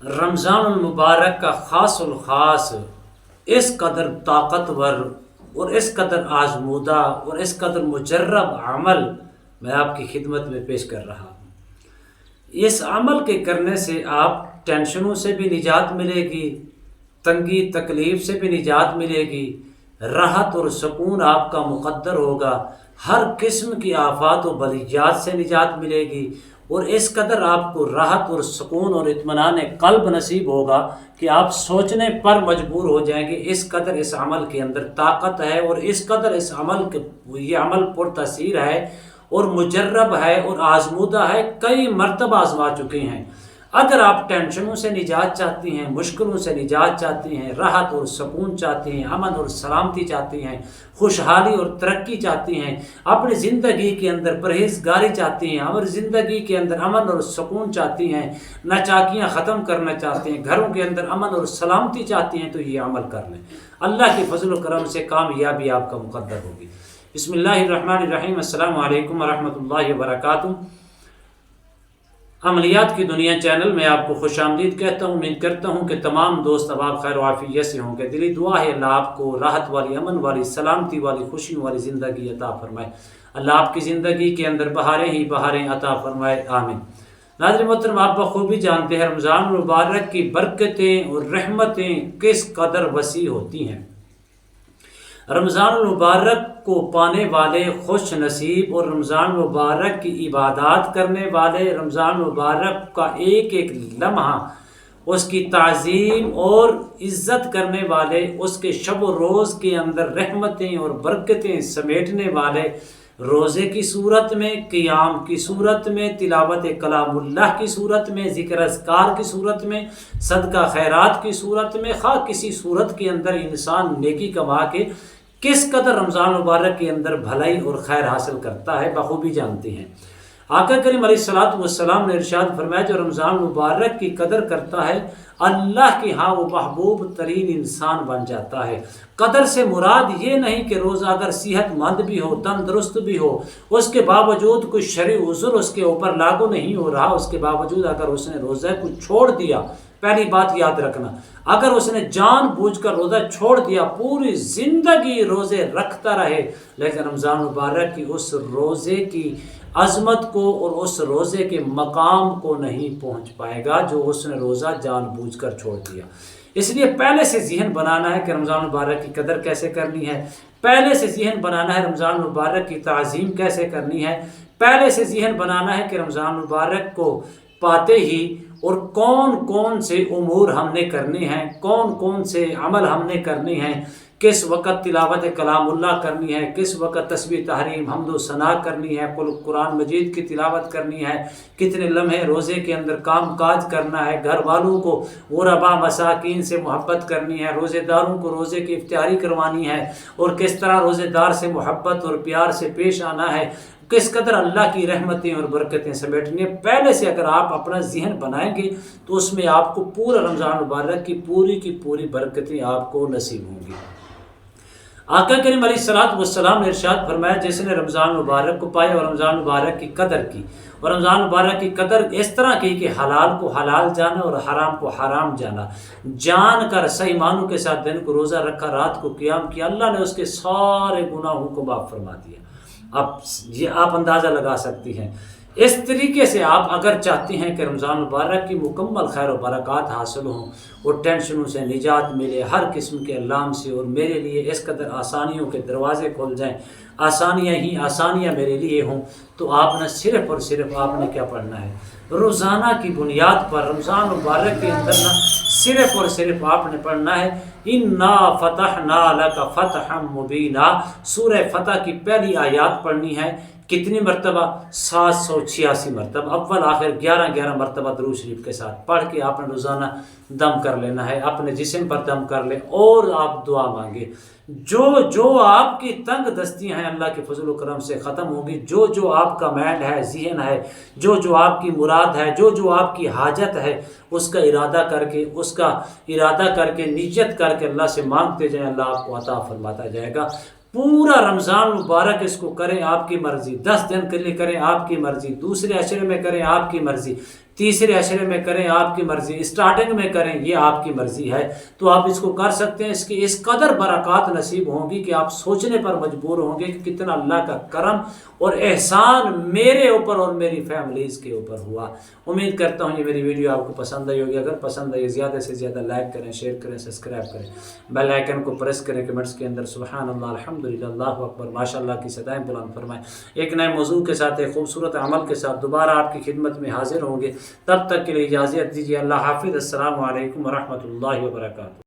رمضان المبارک کا خاص الخاص اس قدر طاقتور اور اس قدر آزمودہ اور اس قدر مجرب عمل میں آپ کی خدمت میں پیش کر رہا ہوں۔ اس عمل کے کرنے سے آپ ٹینشنوں سے بھی نجات ملے گی، تنگی تکلیف سے بھی نجات ملے گی، راحت اور سکون آپ کا مقدر ہوگا، ہر قسم کی آفات و بلیات سے نجات ملے گی، اور اس قدر آپ کو راحت اور سکون اور اطمینان قلب نصیب ہوگا کہ آپ سوچنے پر مجبور ہو جائیں گے۔ اس قدر اس عمل کے اندر طاقت ہے، اور اس قدر اس عمل کے یہ عمل پر تاثیر ہے اور مجرب ہے اور آزمودہ ہے، کئی مرتبہ آزما چکے ہیں۔ اگر آپ ٹینشنوں سے نجات چاہتی ہیں، مشکلوں سے نجات چاہتی ہیں، راحت اور سکون چاہتی ہیں، امن اور سلامتی چاہتی ہیں، خوشحالی اور ترقی چاہتی ہیں، اپنی زندگی کے اندر پرہیزگاری چاہتی ہیں، اور زندگی کے اندر امن اور سکون چاہتی ہیں، ناچاکیاں ختم کرنا چاہتے ہیں، گھروں کے اندر امن اور سلامتی چاہتی ہیں، تو یہ عمل کر لیں۔ اللہ کے فضل و کرم سے کامیابی آپ کا مقدر ہوگی۔ بسم اللہ الرحمن الرحیم۔ السلام علیکم ورحمۃ اللہ وبرکاتہ۔ عملیات کی دنیا چینل میں آپ کو خوش آمدید کہتا ہوں۔ امید کرتا ہوں کہ تمام دوست اب آپ خیر و عافیت سے ہوں گے۔ دلی دعا ہے اللہ آپ کو راحت والی، امن والی، سلامتی والی، خوشیوں والی زندگی عطا فرمائے۔ اللہ آپ کی زندگی کے اندر بہاریں ہی بہاریں عطا فرمائے، آمین۔ ناظرین محترم، آپ بخوبی جانتے ہیں رمضان المبارک کی برکتیں اور رحمتیں کس قدر وسیع ہوتی ہیں۔ رمضان المبارک کو پانے والے خوش نصیب، اور رمضان المبارک کی عبادات کرنے والے، رمضان المبارک کا ایک ایک لمحہ اس کی تعظیم اور عزت کرنے والے، اس کے شب و روز کے اندر رحمتیں اور برکتیں سمیٹنے والے، روزے کی صورت میں، قیام کی صورت میں، تلاوت کلام اللہ کی صورت میں، ذکر اذکار کی صورت میں، صدقہ خیرات کی صورت میں، خواہ کسی صورت کے اندر انسان نیکی کما کے کس قدر رمضان مبارک کے اندر بھلائی اور خیر حاصل کرتا ہے، بخوبی جانتے ہیں۔ آقا کریم علیہ الصلوۃ والسلام نے ارشاد فرمایا، جو رمضان مبارک کی قدر کرتا ہے اللہ کے ہاں وہ محبوب ترین انسان بن جاتا ہے۔ قدر سے مراد یہ نہیں کہ روزہ اگر صحت مند بھی ہو، تندرست بھی ہو، اس کے باوجود کوئی شرعی عذر اس کے اوپر لاگو نہیں ہو رہا، اس کے باوجود اگر اس نے روزہ کو چھوڑ دیا، پہلی بات یاد رکھنا، اگر اس نے جان بوجھ کر روزہ چھوڑ دیا، پوری زندگی روزے رکھتا رہے، لیکن رمضان مبارک کی اس روزے کی عظمت کو اور اس روزے کے مقام کو نہیں پہنچ پائے گا جو اس نے روزہ جان بوجھ کر چھوڑ دیا۔ اس لیے پہلے سے ذہن بنانا ہے کہ رمضان مبارک کی قدر کیسے کرنی ہے، پہلے سے ذہن بنانا ہے رمضان مبارک کی تعظیم کیسے کرنی ہے، پہلے سے ذہن بنانا ہے کہ رمضان مبارک کو پاتے ہی اور کون کون سے امور ہم نے کرنے ہیں، کون کون سے عمل ہم نے کرنے ہیں، کس وقت تلاوت کلام اللہ کرنی ہے، کس وقت تسبیح تحریم حمد و ثنا کرنی ہے، قرآن مجید کی تلاوت کرنی ہے، کتنے لمحے روزے کے اندر کام کاج کرنا ہے، گھر والوں کو غربا مساکین سے محبت کرنی ہے، روزے داروں کو روزے کی افطاری کروانی ہے، اور کس طرح روزے دار سے محبت اور پیار سے پیش آنا ہے، کس قدر اللہ کی رحمتیں اور برکتیں سمیٹنی ہیں۔ پہلے سے اگر آپ اپنا ذہن بنائیں گے تو اس میں آپ کو پورا رمضان مبارک کی پوری برکتیں آپ کو نصیب ہوں گی۔ آقا کریم علیہ الصلوۃ والسلام نے ارشاد فرمایا، جس نے رمضان مبارک کو پایا اور رمضان مبارک کی قدر کی، اور رمضان مبارک کی قدر اس طرح کی کہ حلال کو حلال جانا اور حرام کو حرام جانا، جان کر صحیح معنوں کے ساتھ دن کو روزہ رکھا، رات کو قیام کیا، اللہ نے اس کے سارے گناہوں کو معاف فرما دیا۔ اب یہ آپ اندازہ لگا سکتی ہیں۔ اس طریقے سے آپ اگر چاہتی ہیں کہ رمضان مبارک کی مکمل خیر و برکات حاصل ہوں اور ٹینشنوں سے نجات ملے، ہر قسم کے الام سے، اور میرے لیے اس قدر آسانیوں کے دروازے کھول جائیں، آسانیاں ہی آسانیاں میرے لیے ہوں، تو آپ نے صرف اور صرف آپ نے کیا پڑھنا ہے، روزانہ کی بنیاد پر رمضان مبارک کے اندر صرف اور صرف آپ نے پڑھنا ہے اِنَّا فَتَحْنَا لَكَ فَتْحًا مُبِينًا۔ سورہ فتح کی پہلی آیات پڑھنی ہے، کتنی مرتبہ؟ 786 مرتبہ، اول آخر 11 مرتبہ درود شریف کے ساتھ پڑھ کے آپ نے روزانہ دم کر لینا ہے، اپنے جسم پر دم کر لیں اور آپ دعا مانگے۔ جو آپ کی تنگ دستیاں ہیں اللہ کے فضل و کرم سے ختم ہوگی، جو آپ کا مائنڈ ہے، ذہن ہے، جو آپ کی مراد ہے، جو آپ کی حاجت ہے، اس کا ارادہ کر کے نیت کر کے اللہ سے مانگتے جائیں، اللہ آپ کو عطا فرماتا جائے گا۔ پورا رمضان مبارک اس کو کریں آپ کی مرضی، 10 دن کے لیے کریں آپ کی مرضی، دوسرے عشرے میں کریں آپ کی مرضی، تیسرے عشرے میں کریں آپ کی مرضی، اسٹارٹنگ میں کریں یہ آپ کی مرضی ہے، تو آپ اس کو کر سکتے ہیں۔ اس کی اس قدر برکات نصیب ہوں گی کہ آپ سوچنے پر مجبور ہوں گے کہ کتنا اللہ کا کرم اور احسان میرے اوپر اور میری فیملیز کے اوپر ہوا۔ امید کرتا ہوں یہ میری ویڈیو آپ کو پسند آئی ہوگی۔ اگر پسند آئی زیادہ سے زیادہ لائک کریں، شیئر کریں، سبسکرائب کریں، بیل آئیکن کو پریس کریں، کمنٹس کے اندر سبحان اللہ، الحمدللہ، اللہ اکبر، ماشاء اللہ کی صدائیں بلند فرمائیں۔ ایک نئے موضوع کے ساتھ، ایک خوبصورت عمل کے ساتھ دوبارہ آپ کی خدمت میں حاضر ہوں گے۔ تب تک کے لیے اجازت دیجیے۔ اللہ حافظ۔ السلام علیکم ورحمۃ اللہ وبرکاتہ۔